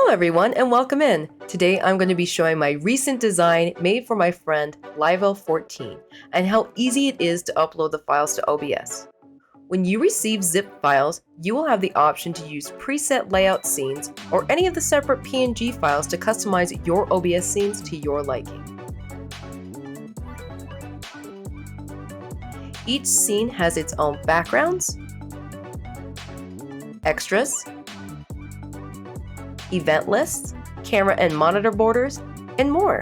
everyone and welcome in. Today I'm going to be showing my recent design made for my friend Livel14 and how easy it is to upload the files to OBS. When you receive zip files, you will have the option to use preset layout scenes or any of the separate PNG files to customize your OBS scenes to your liking. Each scene has its own backgrounds, extras, event lists, camera and monitor borders, and more.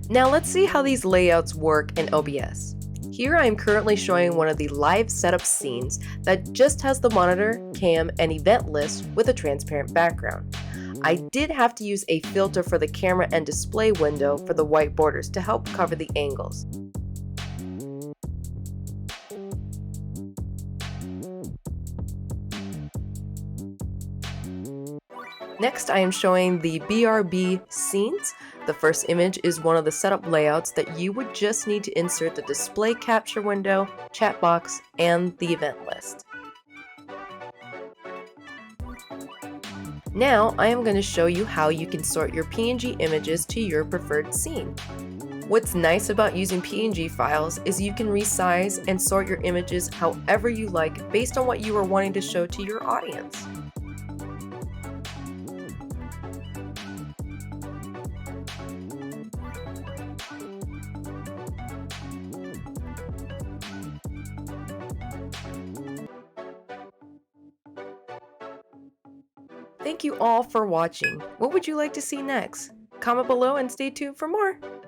Now let's see how these layouts work in OBS. Here I am currently showing one of the live setup scenes that just has the monitor, cam, and event list with a transparent background. I did have to use a filter for the camera and display window for the white borders to help cover the angles. Next, I am showing the BRB scenes. The first image is one of the setup layouts that you would just need to insert the display capture window, chat box, and the event list. Now, I am going to show you how you can sort your PNG images to your preferred scene. What's nice about using PNG files is you can resize and sort your images however you like based on what you are wanting to show to your audience. Thank you all for watching. What would you like to see next? Comment below and stay tuned for more.